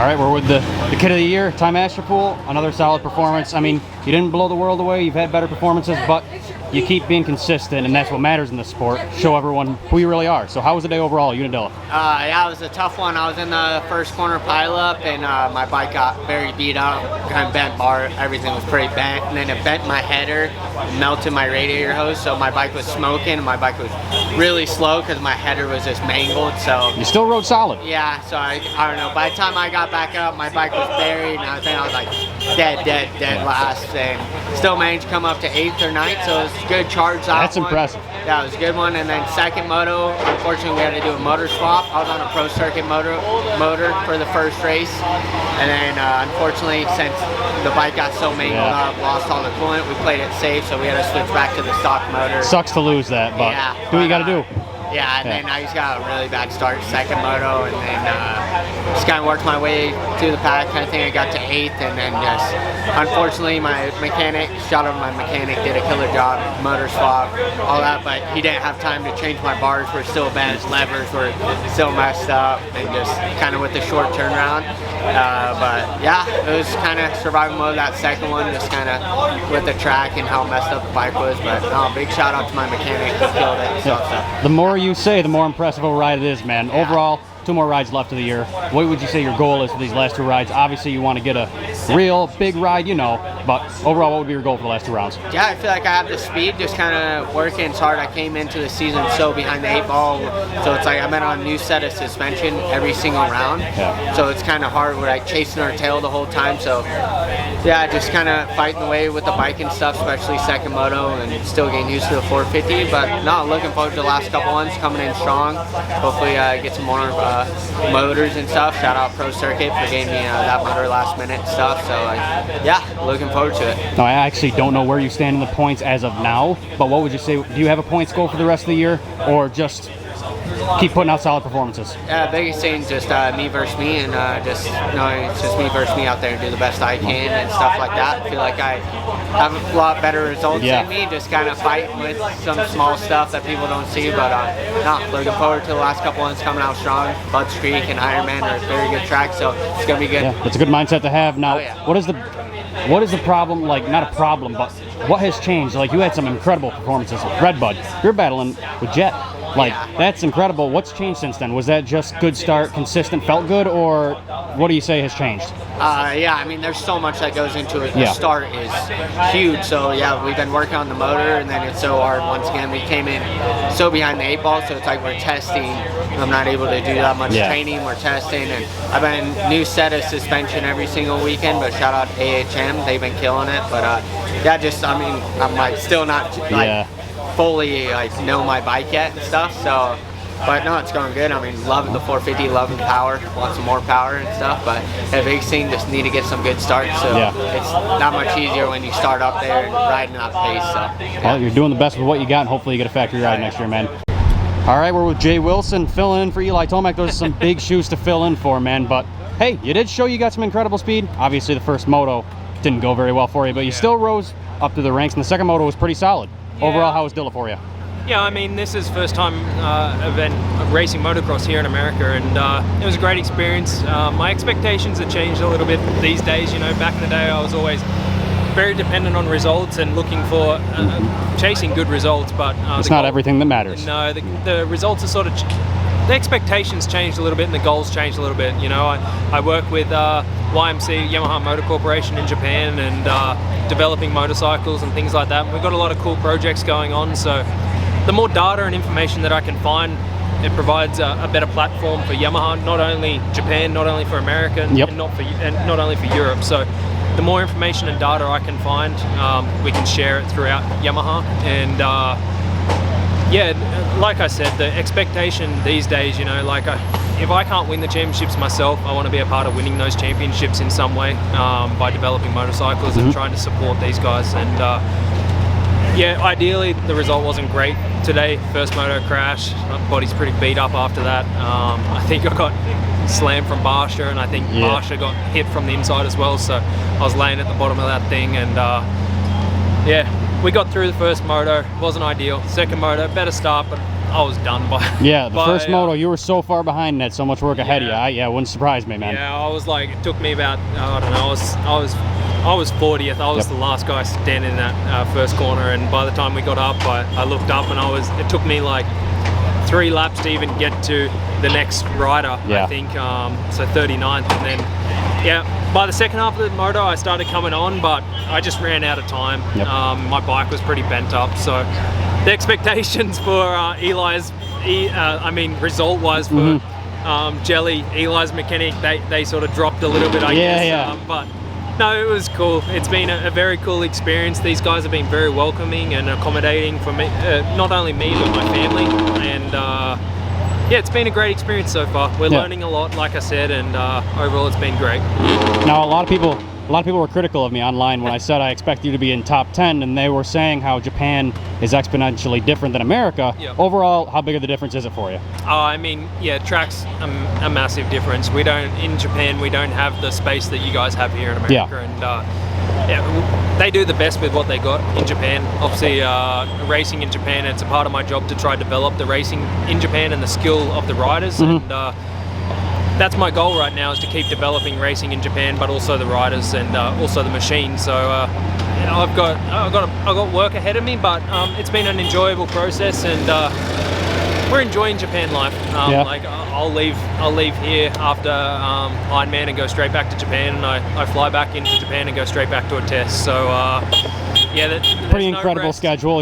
right, we're with the kid of the year, Ty Masterpool. Another solid performance. I mean, you didn't blow the world away. You've had better performances, but you keep being consistent, and that's what matters in this sport. Show everyone who you really are. So how was the day overall, Unadilla? Yeah, it was a tough one. I was in the first corner pileup, and my bike got very beat up. Kind of bent bar. Everything was pretty bent, and then it bent my header, melted my radiator hose, so my bike was smoking, and my bike was really slow because my header was just mangled. So you still rode solid. Yeah, so I don't know. By the time I got back up, my bike was buried, and I think I was like dead last, and still managed to come up to 8th or 9th, so it was a good charge. That's impressive. Yeah, it was a good one. And then second moto, unfortunately we had to do a motor swap. I was on a pro circuit motor for the first race, and then unfortunately, since the bike got so mangled up, lost all the coolant, we played it safe, so we had to switch back to the stock motor. Sucks to lose that, but do what you got to do. Yeah, and then I just got a really bad start, second moto, and then just kind of worked my way through the pack. I think I got to 8th, and then just unfortunately my mechanic, shout out to my mechanic, did a killer job, motor swap, all that, but he didn't have time to change my bars. Were still bent, levers were still messed up, and just kind of with the short turnaround. But yeah, it was kind of survival mode that second one, just kind of with the track and how messed up the bike was. But no, big shout out to my mechanic who killed it. So. The more you say, the more impressive of a ride it is, man. Yeah. Overall, 2 more rides left of the year. What would you say your goal is for these last 2 rides? Obviously, you want to get a real big ride, you know, but overall, what would be your goal for the last 2 rounds? Yeah, I feel like I have the speed, just kind of working hard. I came into the season so behind the 8 ball, so it's like I've been on a new set of suspension every single round. Yeah. So it's kind of hard. We're like chasing our tail the whole time. So yeah, just kind of fighting the way with the bike and stuff, especially second moto, and still getting used to the 450. But no, looking forward to the last couple ones, coming in strong. Hopefully get some more motors and stuff. Shout out Pro Circuit for getting me that motor last minute and stuff. So yeah, looking forward to it. No, I actually don't know where you stand in the points as of now, but what would you say? Do you have a points goal for the rest of the year, or just keep putting out solid performances? Yeah, biggest thing just me versus me, and just it's just me versus me out there and do the best I can and stuff like that. I feel like I have a lot better results than me, just kind of fighting with some small stuff that people don't see. But no, looking forward to the last couple ones coming out strong. Bud's Creek and Ironman are very good tracks, so it's gonna be good. Yeah, it's a good mindset to have. Now, what is the problem? Like, not a problem, but what has changed? Like, you had some incredible performances with Red Bud. You're battling with Jet. Like, that's incredible. What's changed since then? Was that just good start, consistent, felt good, or what do you say has changed? Yeah, I mean, there's so much that goes into it. The start is huge. So yeah, we've been working on the motor, and then it's so hard. Once again, we came in so behind the 8 ball, so it's like we're testing. I'm not able to do that much training. We're testing, and I've been new set of suspension every single weekend. But shout out AHM, they've been killing it. But yeah, just I mean, I'm like still not like fully like know my bike yet and stuff. So. But no, it's going good. I mean, loving the 450, loving the power, want some more power and stuff. But the biggest thing, just need to get some good starts. So it's not much easier when you start up there and riding that pace. So well, you're doing the best with what you got, and hopefully you get a factory ride next year, man. All right, we're with Jay Wilson filling in for Eli Tomac. Those are some big shoes to fill in for, man. But hey, you did show you got some incredible speed. Obviously, the first moto didn't go very well for you, but you still rose up to the ranks, and the second moto was pretty solid. Overall, how was Dilla for you? Yeah, I mean, this is first time event of racing motocross here in America, and it was a great experience. My expectations have changed a little bit these days. You know, back in the day, I was always very dependent on results and looking for chasing good results, but it's not everything that matters. No, the results are sort of the expectations changed a little bit and the goals changed a little bit. You know, I work with YMC, Yamaha Motor Corporation in Japan, and developing motorcycles and things like that. We've got a lot of cool projects going on, so the more data and information that I can find, it provides a better platform for Yamaha, not only Japan, not only for America, and not only for Europe. So the more information and data I can find, we can share it throughout Yamaha. And yeah, like I said, the expectation these days, you know, like if I can't win the championships myself, I want to be a part of winning those championships in some way by developing motorcycles and trying to support these guys. And yeah, ideally the result wasn't great today. First moto crash, my body's pretty beat up after that. I think I got slammed from Barsha, and I think Barsha got hit from the inside as well, so I was laying at the bottom of that thing, and yeah, we got through the first moto. Wasn't ideal. Second moto, better start, but was done by. Yeah, the first moto, you were so far behind and had so much work ahead of you. Yeah, it wouldn't surprise me, man. Yeah, I was like, it took me about, I don't know, I was 40th. I was the last guy standing in that first corner, and by the time we got up, I looked up and it took me like 3 laps to even get to the next rider, I think, so 39th, and then, by the second half of the moto, I started coming on, but I just ran out of time. My bike was pretty bent up, so the expectations for result-wise for Jelly, Eli's mechanic, they sort of dropped a little bit, I guess. But no, it was cool. It's been a very cool experience. These guys have been very welcoming and accommodating for me, not only me, but my family. And yeah, it's been a great experience so far. We're learning a lot, like I said, and overall it's been great. Now, a lot of people were critical of me online when I said I expect you to be in top 10, and they were saying how Japan is exponentially different than America. Overall, how big of the difference is it for you? I mean, yeah, track's a massive difference. In Japan, we don't have the space that you guys have here in America, and they do the best with what they got in Japan. Obviously, racing in Japan, it's a part of my job to try to develop the racing in Japan and the skill of the riders, and that's my goal right now, is to keep developing racing in Japan, but also the riders and also the machine. So I've got work ahead of me, but it's been an enjoyable process, and we're enjoying Japan life. Like I'll leave here after Ironman and go straight back to Japan, and I fly back into Japan and go straight back to a test. So yeah, pretty incredible schedule.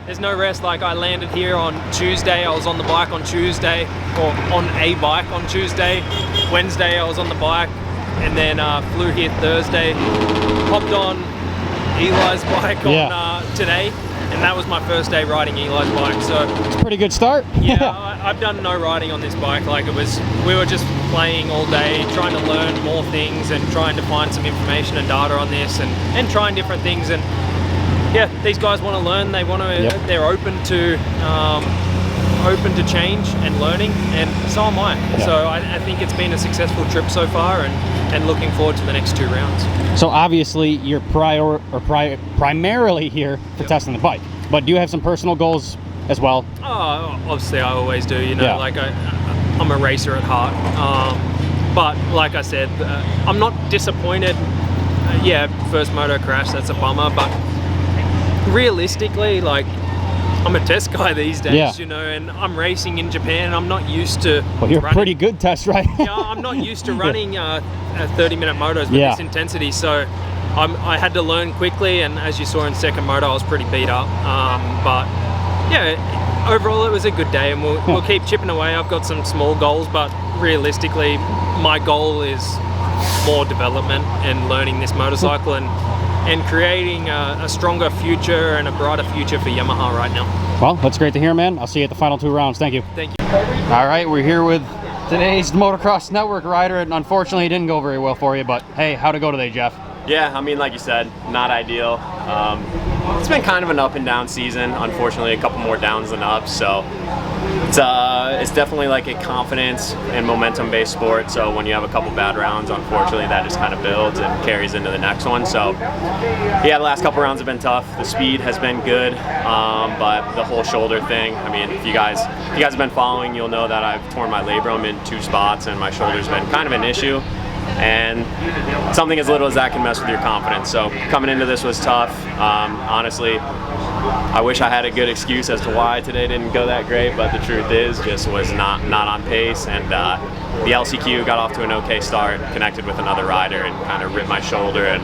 There's no rest. Like, I landed here on Tuesday, I was on the bike on Tuesday, or on a bike on Tuesday. Wednesday I was on the bike, and then flew here Thursday, hopped on Eli's bike on today, and that was my first day riding Eli's bike. So it's a pretty good start. I've done no riding on this bike. Like, we were just playing all day, trying to learn more things and trying to find some information and data on this, and trying different things. And yeah, these guys want to learn. They want to. They're open to change and learning, and so am I. So I think it's been a successful trip so far, and looking forward to the next 2 rounds. So obviously you're primarily here for testing the bike, but do you have some personal goals as well? Obviously I always do. You know, like I'm a racer at heart. But like I said, I'm not disappointed. First moto crash, that's a bummer, but realistically, like, I'm a test guy these days, you know, and I'm racing in Japan. I'm not used to you're running. Pretty good test, right? I'm not used to running 30-minute motos with this intensity, so I had to learn quickly, and as you saw in second moto, I was pretty beat up. But yeah, overall it was a good day, and we'll keep chipping away. I've got some small goals, but realistically, my goal is more development and learning this motorcycle, and creating a stronger future and a brighter future for Yamaha right now. Well, that's great to hear, man. I'll see you at the final 2 rounds. Thank you. Thank you. All right, we're here with today's Motocross Network rider, and unfortunately it didn't go very well for you, but hey, how'd it go today, Jeff? Yeah, I mean, like you said, not ideal. It's been kind of an up and down season. Unfortunately, a couple more downs than ups, so it's definitely like a confidence and momentum based sport. So when you have a couple bad rounds, unfortunately that just kind of builds and carries into the next one. So yeah, the last couple rounds have been tough. The speed has been good, but the whole shoulder thing, I mean, if you guys have been following, you'll know that I've torn my labrum in 2 spots, and my shoulder's been kind of an issue. And something as little as that can mess with your confidence. So coming into this was tough. Honestly, I wish I had a good excuse as to why today didn't go that great, but the truth is, just was not on pace. And the LCQ got off to an okay start, connected with another rider, and kind of ripped my shoulder and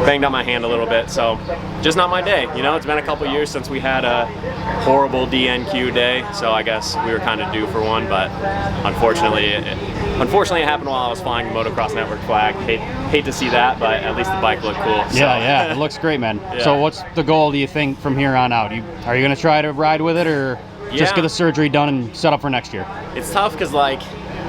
banged up my hand a little bit. So just not my day. You know, it's been a couple years since we had a horrible DNQ day, so I guess we were kind of due for one. But unfortunately, it happened while I was flying the Motocross Network flag. Hate to see that, but at least the bike looked cool. So. Yeah, it looks great, man. So what's the goal, do you think, from here on out? Are you going to try to ride with it, or just get the surgery done and set up for next year? It's tough because, like,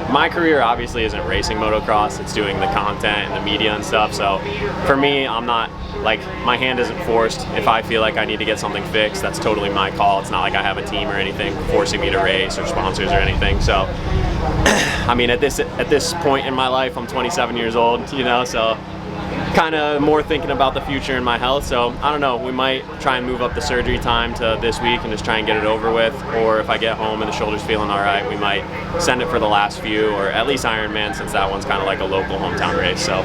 my career obviously isn't racing motocross. It's doing the content and the media and stuff. So for me, I'm not, like, my hand isn't forced. If I feel like I need to get something fixed, that's totally my call. It's not like I have a team or anything forcing me to race or sponsors or anything. So I mean, at this point in my life, I'm 27 years old, you know, so kind of more thinking about the future and my health. So I don't know, we might try and move up the surgery time to this week and just try and get it over with, or if I get home and the shoulder's feeling all right, we might send it for the last few, or at least Ironman, since that one's kind of like a local hometown race. So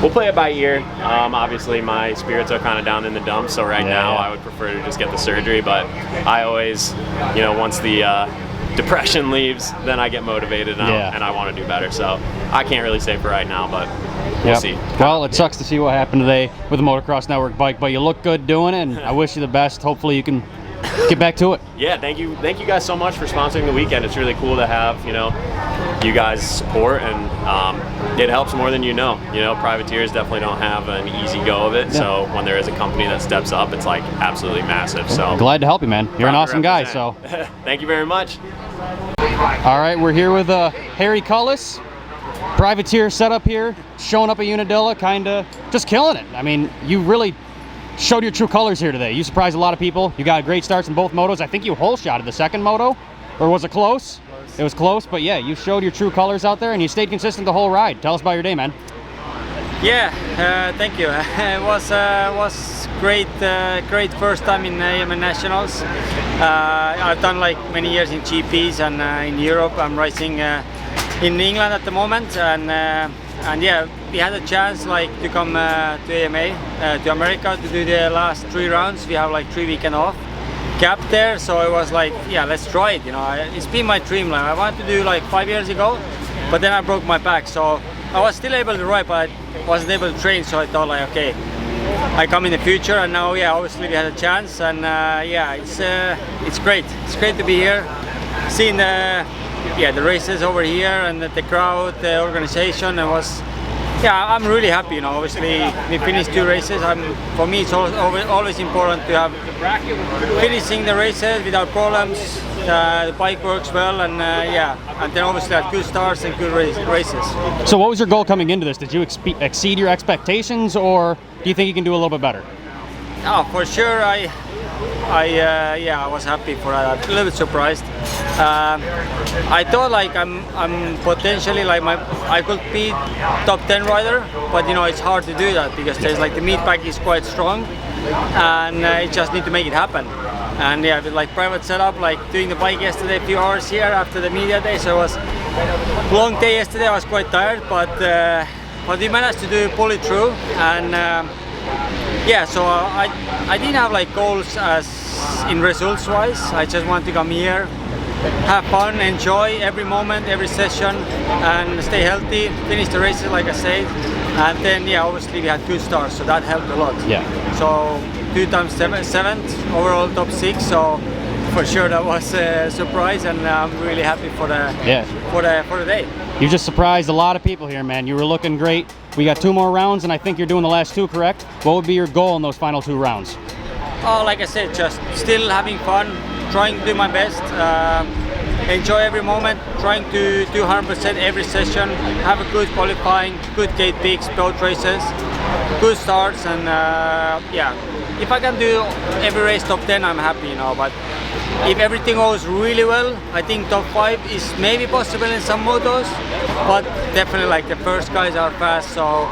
we'll play it by ear. Obviously my spirits are kind of down in the dumps, so right now I would prefer to just get the surgery, but I always, you know, once the depression leaves, then I get motivated and I want to do better. So I can't really say for right now, but we'll see. Well, it sucks to see what happened today with the Motocross Network bike, but you look good doing it, and I wish you the best. Hopefully you can get back to it. Yeah, thank you guys so much for sponsoring the weekend. It's really cool to have, you know, you guys support, and it helps more than you know. You know, privateers definitely don't have an easy go of it, so when there is a company that steps up, it's like absolutely massive. So glad to help you, man. You're an awesome guy, so thank you very much. All right, we're here with Harri Kullas, privateer setup here, showing up at Unadilla, kind of just killing it. I mean, you really showed your true colors here today. You surprised a lot of people. You got great starts in both motos. I think you hole shotted the second moto, or was it close? It was close, but yeah, you showed your true colors out there, and you stayed consistent the whole ride. Tell us about your day, man. Yeah, thank you. It was great, great first time in AMA Nationals. I've done like many years in GPs and in Europe. I'm racing in England at the moment, and yeah, we had a chance like to come to AMA, to America, to do the last 3 rounds. We have like 3 weekends off gap there, so it was like, yeah, let's try it. You know, it's been my dream. Like I wanted to do like 5 years ago, but then I broke my back, so I was still able to ride, but I wasn't able to train. So I thought like, okay, I come in the future, and now, yeah, obviously we had a chance, and yeah, it's great. It's great to be here, seeing the races over here, and the crowd, the organization. It was, yeah, I'm really happy. You know, obviously we finished 2 races. For me, it's always important to have finishing the races without problems. The bike works well, and yeah, and then obviously had good starts and good races. So what was your goal coming into this? Did you exceed your expectations, or do you think you can do a little bit better? Oh, for sure. Yeah, I was happy for that. I'm a little bit surprised. I thought like I'm potentially like I could be top 10 rider, but you know it's hard to do that because there's like the meat pack is quite strong, and you just need to make it happen. And yeah, with like private setup, like doing the bike yesterday, a few hours here after the media day, so it was a long day yesterday. I was quite tired, but we managed to pull it through, and yeah, so I didn't have like goals as in results wise. I just want to come here, have fun, enjoy every moment, every session, and stay healthy, finish the races like I said, and then yeah, obviously we had good starts, so that helped a lot. Yeah. So 2 times 7th, overall top 6, so for sure that was a surprise, and I'm really happy for the day. You just surprised a lot of people here, man. You were looking great. We got 2 more rounds, and I think you're doing the last 2, correct? What would be your goal in those final 2 rounds? Oh, like I said, just still having fun, trying to do my best, enjoy every moment, trying to do 100% every session, have a good qualifying, good gate picks, both races, good starts, and yeah, if I can do every race top 10, I'm happy, you know, but if everything goes really well, I think top 5 is maybe possible in some motos, but definitely like the first guys are fast, so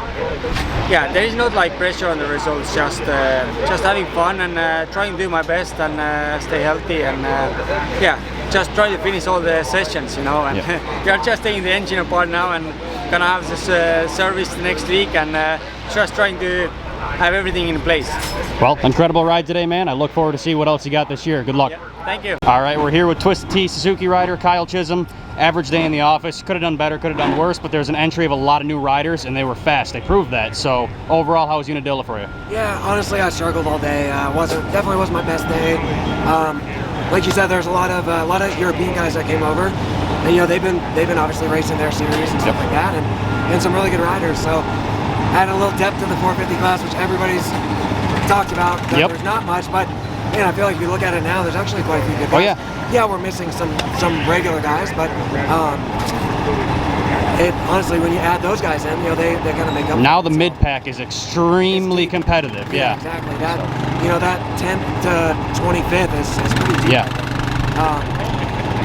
yeah, there is not like pressure on the results, just having fun and trying to do my best and stay healthy, and yeah, just try to finish all the sessions, you know, and we are just taking the engine apart now and gonna have this service next week, and just trying to have everything in place. Well, incredible ride today, man. I look forward to see what else you got this year. Good luck. Yeah, thank you. All right, we're here with Twisted Tea Suzuki rider Kyle Chisolm. Average day in the office. Could have done better, could have done worse, but there's an entry of a lot of new riders, and they were fast. They proved that. So overall, how was Unadilla for you? Yeah, honestly, I struggled all day. Definitely wasn't my best day. Like you said, there's a lot of European guys that came over, and you know they've been obviously racing their series and stuff like that, and some really good riders. So add a little depth to the 450 class, which everybody's talked about. There's not much, but man, I feel like if you look at it now, there's actually quite a few good guys. Yeah, we're missing some regular guys, but honestly, when you add those guys in, you know, they kind of make up. Now the mid pack is extremely competitive. Yeah, exactly. That, you know, that 10th to 25th is pretty deep.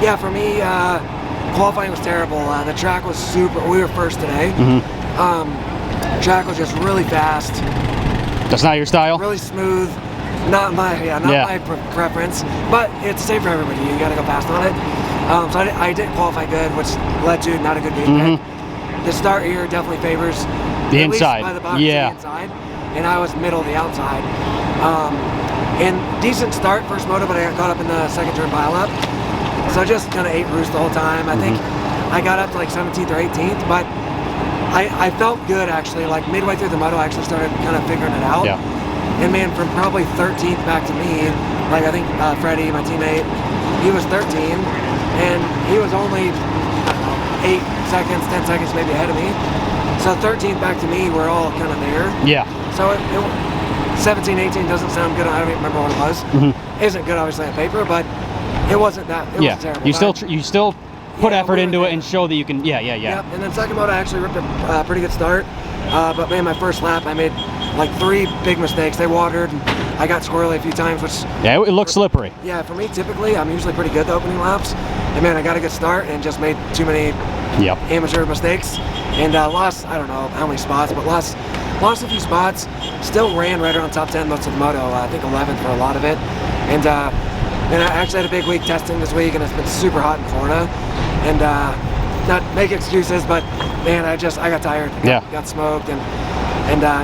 Yeah, for me, qualifying was terrible. The track was super. We were first today. Track was just really fast, That's not your style? really smooth. Not my preference, but it's the same for everybody. You got to go fast on it. So I didn't qualify good, which led to not a good game pick. The start here definitely favors The at least inside. by the box, Yeah. the inside, and I was middle, the outside. And decent start first moto, but I got caught up in the second turn pileup. So I just kind of ate roost the whole time. I think I got up to like 17th or 18th, but I felt good actually. Like midway through the moto, I actually started kind of figuring it out. Yeah. And man, from probably 13th back to me, like I think Freddie, my teammate, he was 13, and he was only, I don't know, 8 seconds, 10 seconds maybe ahead of me. So 13th back to me, we're all kind of there. Yeah. So 17, 18 doesn't sound good. I don't even remember what it was. Isn't good obviously on paper, but it wasn't that. It wasn't terrible. You still put Yeah, effort we were into it there. and show that you can. Yeah. Yep. And then second moto, I actually ripped a pretty good start. But man, my first lap, I made like 3 big mistakes. They watered. And I got squirrely a few times, which Yeah, it looks slippery. yeah, for me typically, I'm usually pretty good the opening laps. And man, I got a good start and just made too many Yep. amateur mistakes and lost, I don't know how many spots, but lost a few spots. Still ran right around top 10 most of the moto. I think 11th for a lot of it. And I actually had a big week testing this week, and it's been super hot in Florida. And not make excuses, but man, I got tired. Got smoked, and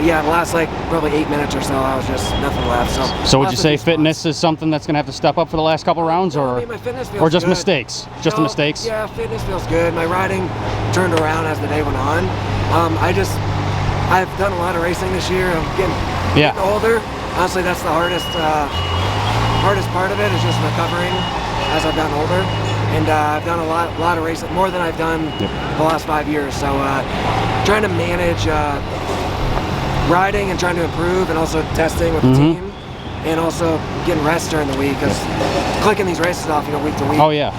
yeah, the last like probably 8 minutes or so, I was just nothing left. So would you lost a say few fitness spots. is something that's gonna have to step up for the last couple rounds, I or mean, my fitness feels or just good. mistakes? Just the No, mistakes? Yeah, fitness feels good. My riding turned around as the day went on. I've done a lot of racing this year. I'm getting older. Honestly, that's the hardest part of it is just recovering as I've gotten older. And I've done a lot of racing, more than I've done the last 5 years. So trying to manage riding and trying to improve, and also testing with the team, and also getting rest during the week, because clicking these races off, week to week. Oh yeah.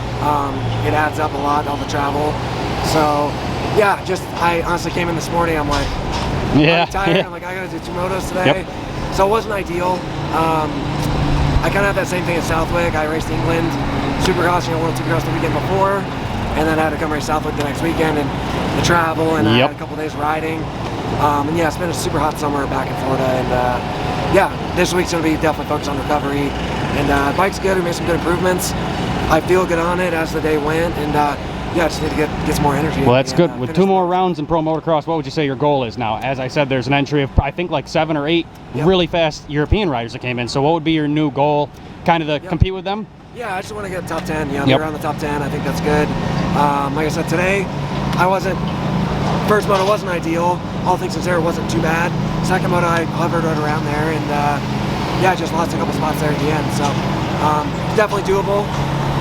It adds up a lot, all the travel. So yeah, I honestly came in this morning, I'm like, Yeah. I'm tired. I'm like, I gotta do 2 motos today. So it wasn't ideal. I kind of had that same thing at Southwick. I raced England Supercross, World Supercross the weekend before, and then I had to come race Southwick the next weekend, and the travel, and I had a couple days riding. And yeah, it's been a super hot summer back in Florida, and yeah, this week's gonna be definitely focused on recovery. And bike's good. We made some good improvements. I feel good on it as the day went, and yeah, I just need to get some more energy. Well, that's good. With finish 2 more the- rounds in pro motocross, what would you say your goal is now? As I said, there's an entry of I think like 7 or 8 really fast European riders that came in. So what would be your new goal? Kind of to compete with them? Yeah, I just want to get top 10. Be around the top 10. I think that's good. Like I said, today, first moto wasn't ideal. All things considered, it wasn't too bad. Second moto, I hovered right around there, and yeah, I just lost a couple spots there at the end. So definitely doable.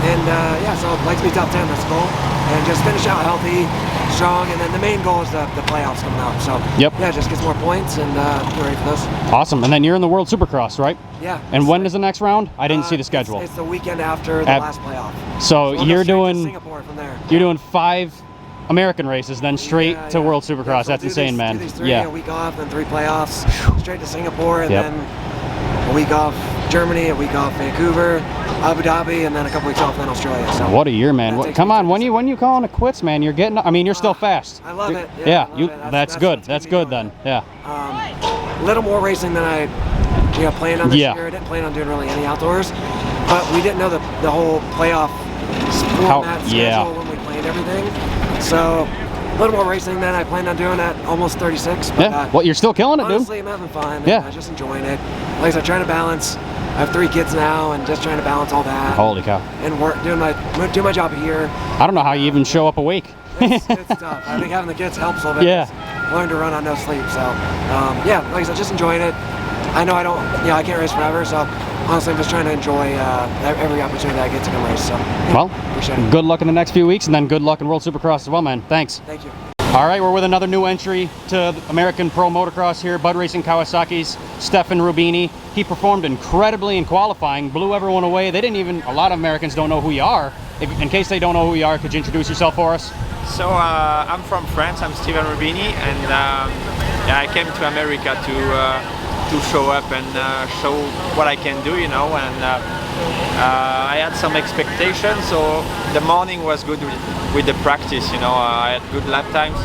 And yeah, so I'd like to be top 10. That's the goal. And just finish out healthy, strong, and then the main goal is the playoffs coming up. So yeah, just get some more points and get ready for those. Awesome. And then you're in the World Supercross, right? Yeah. And when is the next round? I didn't see the schedule. It's the weekend after the last playoff. So we'll you're go straight to doing Singapore from there. You're doing 5 American races, then straight to World Supercross. Yeah, so That's do insane, these, man. Do these 3, yeah. A week off, then 3 playoffs, straight to Singapore, and then a week off Germany, a week off Vancouver, Abu Dhabi, and then a couple weeks off in Australia. So what a year, man! Come on, when you calling it quits, man? You're getting. I mean, you're still fast. I love it. Yeah, I love it. That's good. That's good then. Yeah. A little more racing than I planned on this year. I didn't plan on doing really any outdoors, but we didn't know the whole playoff format schedule when we planned everything. So a little more racing than I planned on doing at almost 36. But, yeah. Well, you're still killing it, honestly, dude. I'm having fun. Yeah. And, just enjoying it. Like I said, trying to balance. I have 3 kids now, and just trying to balance all that. Holy cow. And work, doing my job here. I don't know how you even show up awake. It's tough. I think having the kids helps a little bit. Yeah. Learn to run on no sleep. So, yeah, like I said, just enjoying it. I know I can't race forever, so honestly, I'm just trying to enjoy every opportunity I get to come race. So, yeah, well, appreciate it. Good luck in the next few weeks, and then good luck in World Supercross as well, man. Thanks. Thank you. All right, we're with another new entry to American Pro Motocross here, Bud Racing Kawasaki's Stephen Rubini. He performed incredibly in qualifying, blew everyone away. A lot of Americans don't know who you are. In case they don't know who you are, could you introduce yourself for us? So I'm from France, I'm Stephen Rubini, and yeah, I came to America to show up and show what I can do, and I had some expectations, so the morning was good with the practice, I had good lap times,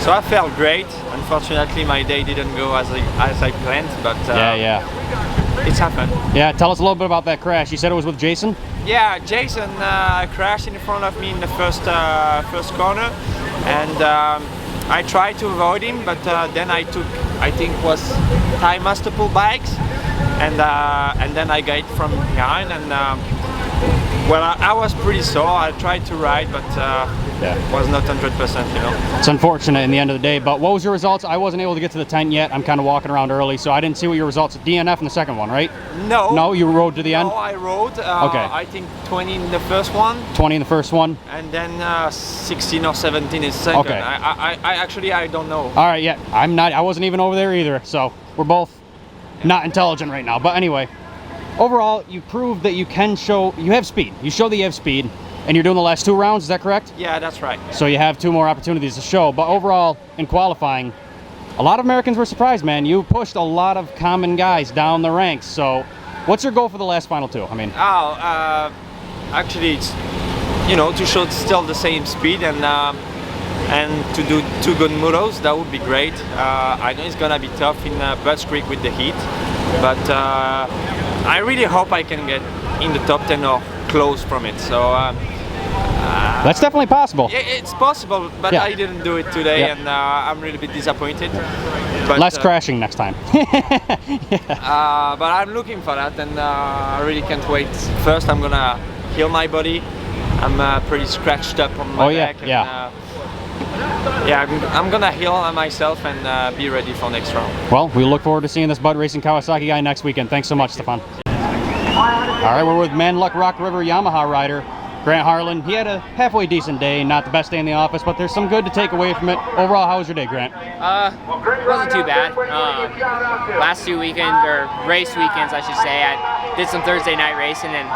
So I felt great. Unfortunately, my day didn't go as I planned, but it's happened. Yeah, tell us a little bit about that crash. You said it was with Jason? Yeah, Jason crashed in front of me in the first corner, and I tried to avoid him, but then I took, I think was Ty Masterpool bikes, and then I got from behind, and well, I was pretty sore. I tried to ride, but was not 100%, you know. It's unfortunate in the end of the day, but what was your results? I wasn't able to get to the tent yet. I'm kind of walking around early, so I didn't see what your results. DNF in the second one, right? No. No, you rode to the end? No, I rode. Okay. I think 20 in the first one. 20 in the first one? And then 16 or 17 in the second. Okay. I actually, I don't know. All right, yeah. I wasn't even over there either, so we're both not intelligent right now. But anyway, overall, you proved that you can show, you have speed. You show that you have speed, and you're doing the last 2 rounds, is that correct? Yeah, that's right. So you have 2 more opportunities to show. But overall, in qualifying, a lot of Americans were surprised, man. You pushed a lot of common guys down the ranks. So what's your goal for the last final 2? I mean, actually, it's, you know, to show still the same speed and to do 2 good motos, that would be great. I know it's gonna be tough in Butts Creek with the heat, but I really hope I can get in the top 10 or close from it. So that's definitely possible. yeah, it's possible, but I didn't do it today, and I'm really a bit disappointed. But, less crashing next time. but I'm looking for that, and I really can't wait. First, I'm gonna heal my body. I'm pretty scratched up on my back. And, I'm gonna heal myself and be ready for next round. Well, we look forward to seeing this Bud Racing Kawasaki guy next weekend. Thanks so much, Stefan. All right, we're with Man Luck Rock River Yamaha rider Grant Harlan. He had a halfway decent day, not the best day in the office, but there's some good to take away from it. Overall, how was your day, Grant? It wasn't too bad. Last 2 weekends, or race weekends I should say, I did some Thursday night racing, and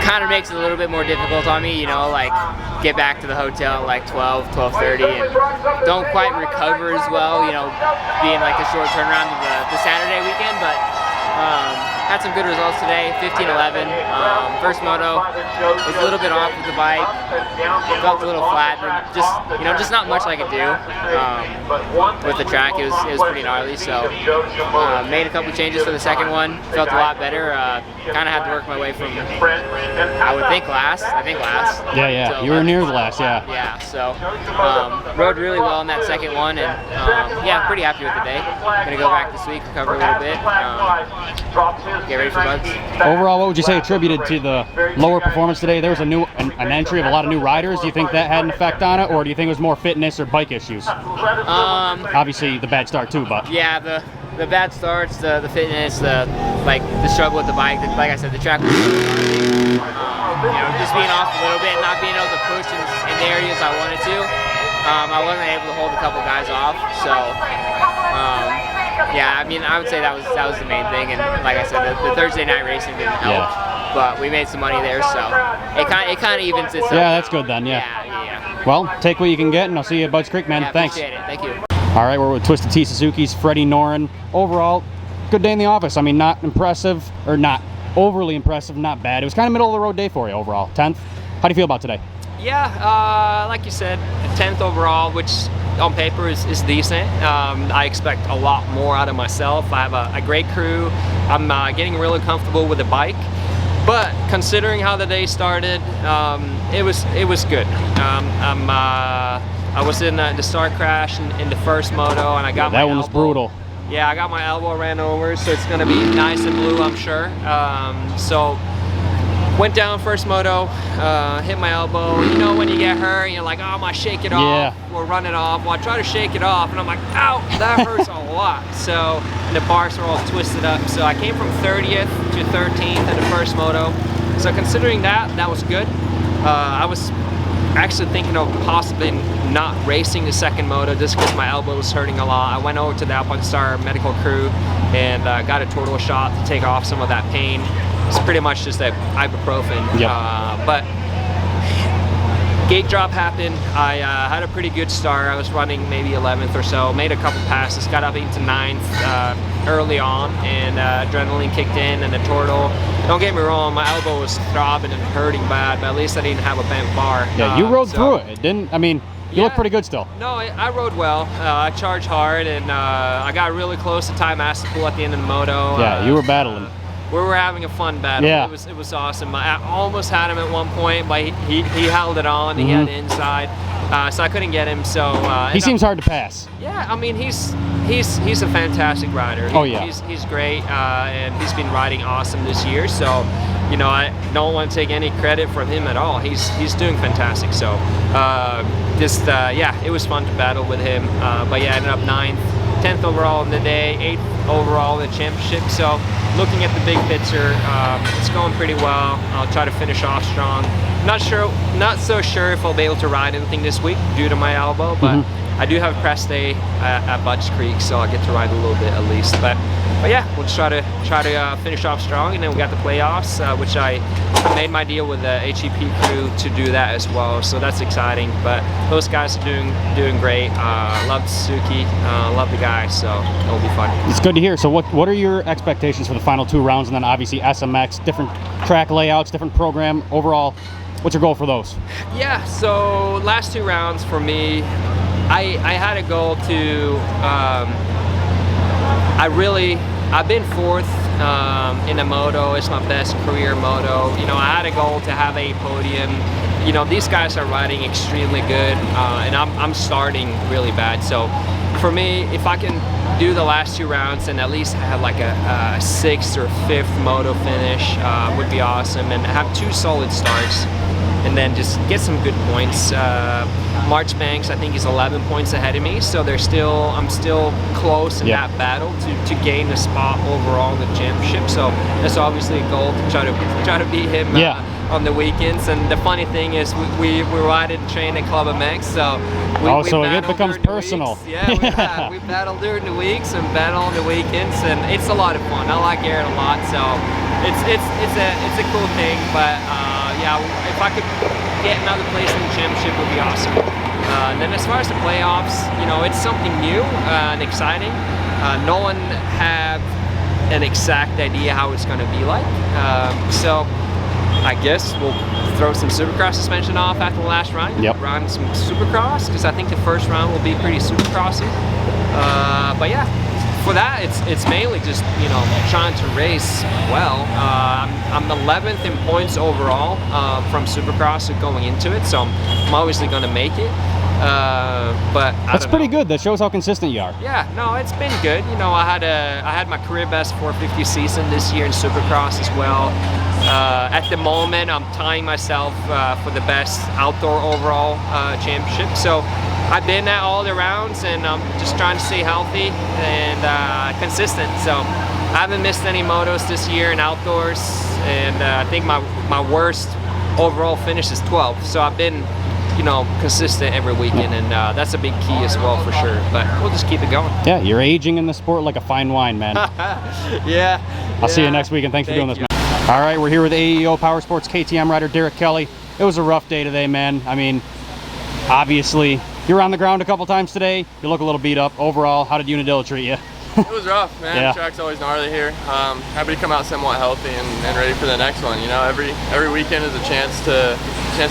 kind of makes it a little bit more difficult on me, you know, like get back to the hotel at like 12, 12:30, and don't quite recover as well, you know, being like a short turnaround to the Saturday weekend, but had some good results today. 15:11. First moto was a little bit off with the bike. Felt a little flat, but just not much I could do with the track. It was pretty gnarly. So made a couple changes for the second one. Felt a lot better. Kind of had to work my way from, I would think last. Yeah. So you were near the last. Yeah. Yeah. So rode really well in that second one, and yeah, pretty happy with the day. Gonna go back this week, recover a little bit. Get ready for buds. Overall, what would you say attributed to the lower performance today? There was an entry of a lot of new riders. Do you think that had an effect on it, or do you think it was more fitness or bike issues? Obviously, the bad start too, but yeah, the bad starts, the fitness, the struggle with the bike. Like I said, the track was you know, just being off a little bit, not being able to push in the areas I wanted to. I wasn't able to hold a couple guys off, so. Yeah, I mean, I would say that was the main thing, and like I said, the Thursday night racing didn't help, but we made some money there, so it kind of evens itself. Yeah, that's good then. Yeah. Well, take what you can get, and I'll see you at Bud's Creek, man. Yeah, thanks. Appreciate it. Thank you. All right, we're with Twisted Tea Suzuki's Freddie Noren. Overall, good day in the office. I mean, not impressive, or not overly impressive, not bad. It was kind of middle of the road day for you overall. 10th. How do you feel about today? Yeah, like you said, 10th overall, which on paper is decent. I expect a lot more out of myself. I have a great crew. I'm getting really comfortable with the bike. But considering how the day started, it was good. I was in the start crash in the first moto, and I got my elbow. That one was brutal. Yeah, I got my elbow ran over, so it's gonna be nice and blue, I'm sure. So went down first moto, hit my elbow. You know when you get hurt, you're like, oh, I might shake it off or run it off. Well, I try to shake it off, and I'm like, ow, that hurts a lot. So the bars are all twisted up. So I came from 30th to 13th in the first moto. So considering that was good. I was actually thinking of possibly not racing the second moto just because my elbow was hurting a lot. I went over to the Alpine Star medical crew and got a total shot to take off some of that pain. It's pretty much just that ibuprofen. But gate drop happened. I had a pretty good start. I was running maybe 11th or so, made a couple passes, got up into 9th early on, and adrenaline kicked in and the turtle. Don't get me wrong, my elbow was throbbing and hurting bad, but at least I didn't have a bent bar. Yeah, you rode through it. It didn't, I mean, You look pretty good still. No, I rode well. I charged hard, and I got really close to Ty Masterpool at the end of the moto. Yeah, you were battling. We were having a fun battle. Yeah. It was awesome. I almost had him at one point, but he held it on. He had inside, so I couldn't get him. So he seems hard to pass. Yeah, I mean he's a fantastic rider. Oh yeah, he's great, and he's been riding awesome this year. So, you know, I don't want to take any credit from him at all. He's doing fantastic. So, yeah, it was fun to battle with him. But yeah, I ended up 9th, 10th overall in the day, 8th overall in the championship. So, looking at the big picture, it's going pretty well. I'll try to finish off strong. Not so sure if I'll be able to ride anything this week due to my elbow, but I do have a press day at Butch Creek, so I'll get to ride a little bit at least. But yeah, we'll just try to finish off strong, and then we got the playoffs, which I made my deal with the HEP crew to do that as well. So that's exciting. But those guys are doing great. Love Suzuki, love the guys, so it'll be fun. It's good to hear. So what are your expectations for the final 2 rounds, and then obviously SMX, different track layouts, different program overall? What's your goal for those? Yeah, so last 2 rounds for me, I had a goal to, I've been 4th in a moto. It's my best career moto. You know, I had a goal to have a podium. You know, these guys are riding extremely good, and I'm starting really bad. So for me, if I can do the last 2 rounds and at least have like a 6th or 5th moto finish, would be awesome, and have 2 solid starts, and then just get some good points. March Banks, I think, is 11 points ahead of me, so I'm still close in that battle to gain a spot overall in the championship. So that's obviously a goal to try to beat him on the weekends. And the funny thing is, we ride and train at Club MX, so it becomes personal. Yeah, we battle during the weeks and battle on the weekends, and it's a lot of fun. I like Garrett a lot, so it's a cool thing. But yeah, if I could get another place in the championship, would be awesome. And then as far as the playoffs, you know, it's something new and exciting. No one have an exact idea how it's going to be like. So I guess we'll throw some Supercross suspension off after the last round. Run some Supercross, because I think the first round will be pretty Supercrossy. But yeah, for that, it's mainly just, you know, trying to race well. I'm 11th in points overall from Supercross going into it, so I'm obviously going to make it. But that's pretty good. That shows how consistent you are. Yeah, no, it's been good. You know, I had my career best 450 season this year in Supercross as well. At the moment, I'm tying myself for the best outdoor overall championship. So I've been at all the rounds, and I'm just trying to stay healthy and consistent. So I haven't missed any motos this year in outdoors, and I think my worst overall finish is 12th. So I've been, you know, consistent every weekend, and that's a big key as well for sure. But we'll just keep it going. Yeah, you're aging in the sport like a fine wine, man. I'll see you next week, and thanks for doing this, man. All right, we're here with AEO Power Sports KTM rider Derek Kelley. It was a rough day today, man. I mean, obviously, you're on the ground a couple times today. You look a little beat up. Overall, how did Unadilla treat you? It was rough, man. The track's always gnarly here. Happy to come out somewhat healthy and ready for the next one. You know, every weekend is a chance to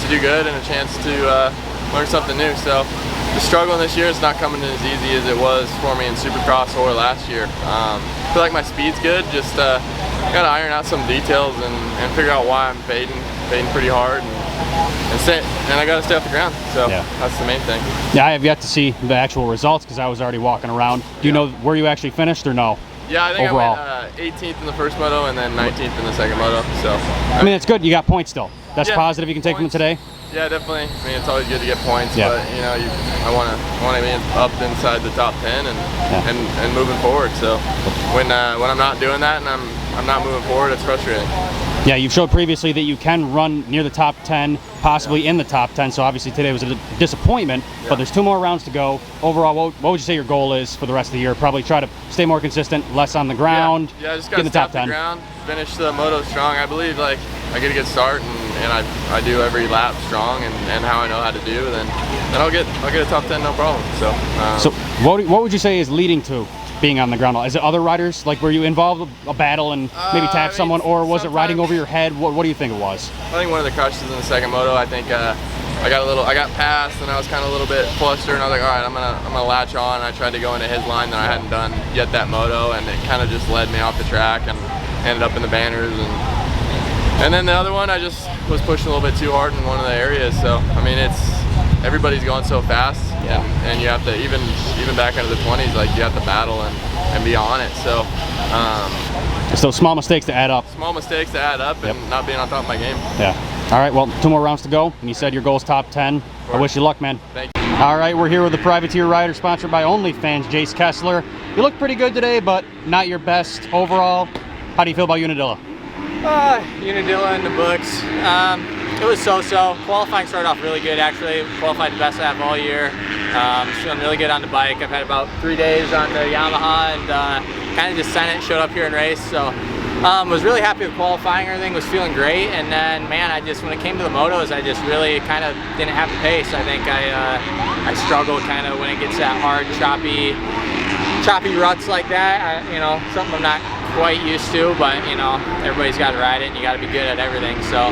do good and a chance to learn something new. So the struggle this year is not coming as easy as it was for me in Supercross or last year. I feel like my speed's good. Just gotta iron out some details and figure out why I'm fading pretty hard. And I got to stay off the ground, so that's the main thing. Yeah, I have yet to see the actual results because I was already walking around. Do you know where you actually finished or no? Yeah, I think overall? I went 18th in the first moto and then 19th in the second moto. So I mean, it's good. You got points still. That's positive. You can take them today. Yeah, definitely. I mean, it's always good to get points, but you know, I want to be up inside the top 10 and moving forward. So when I'm not doing that and I'm not moving forward, it's frustrating. Yeah, you've showed previously that you can run near the top 10, possibly in the top 10, so obviously today was a disappointment, but there's 2 more rounds to go. Overall, what would you say your goal is for the rest of the year? Probably try to stay more consistent, less on the ground, I just get in the top 10. Ground, finish the moto strong. I believe like I get a good start and I do every lap strong and how I know how to do, then I'll get a top 10 no problem. So what would you say is leading to being on the ground? Is it other riders? Like, were you involved with a battle and maybe tapped someone, or was it riding over your head? What do you think it was? I think one of the crushes in the second moto, I think I got passed, and I was kind of a little bit flustered, and I was like, all right, I'm gonna latch on. And I tried to go into his line that I hadn't done yet that moto, and it kind of just led me off the track and ended up in the banners. And then the other one, I just was pushing a little bit too hard in one of the areas. So I mean, everybody's going so fast, and you have to even back into the 20s, like you have to battle and be on it. So it's those small mistakes to add up. Small mistakes to add up, and not being on top of my game. Yeah. All right, well, 2 more rounds to go, and you said your goal's top 10. I wish you luck, man. Thank you. All right, we're here with the Privateer rider sponsored by OnlyFans, Jace Kessler. You look pretty good today, but not your best overall. How do you feel about Unadilla? Unadilla in the books. It was so-so. Qualifying started off really good, actually. Qualified the best I have all year. Feeling really good on the bike. I've had about 3 days on the Yamaha, and kind of just sent it, showed up here and raced. So was really happy with qualifying. Everything was feeling great, and then man, when it came to the motos, I just really kind of didn't have the pace. I think I struggle kind of when it gets that hard, choppy ruts like that. Something I'm not quite used to, but everybody's got to ride it, and you got to be good at everything. So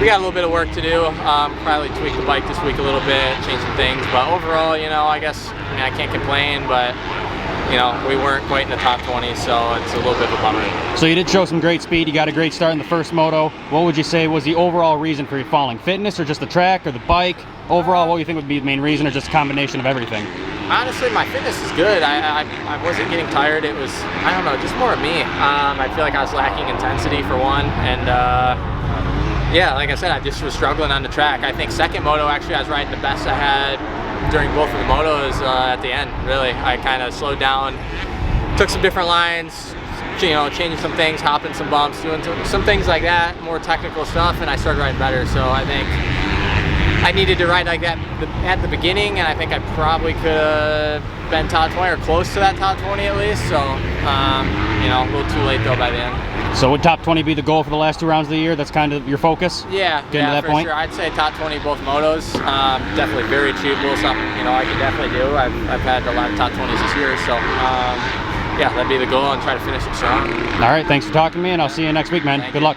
we got a little bit of work to do. Probably tweak the bike this week a little bit, change some things, but overall, I guess I can't complain, but we weren't quite in the top 20, so it's a little bit of a bummer. So you did show some great speed. You got a great start in the first moto. What would you say was the overall reason for your falling? Fitness, or just the track, or the bike? Overall, what do you think would be the main reason, or just a combination of everything? Honestly, my fitness is good. I wasn't getting tired. It was, I don't know, just more of me. I feel like I was lacking intensity for one, and yeah, like I said, I just was struggling on the track. I think second moto, actually, I was riding the best I had during both of the motos at the end, really. I kind of slowed down, took some different lines, changing some things, hopping some bumps, doing some things like that, more technical stuff, and I started riding better. So I think I needed to ride like that at the beginning, and I think I probably could have been top 20 or close to that top 20 at least. So, a little too late though by the end. So would top 20 be the goal for the last 2 rounds of the year? That's kind of your focus? Yeah, Getting to that for point? sure. I'd say top 20 both motos. Definitely very achievable. Something I can definitely do. I've had a lot of top 20s this year, so yeah, that'd be the goal, and try to finish it strong. All right, thanks for talking to me, and I'll see you next week, man. Good luck.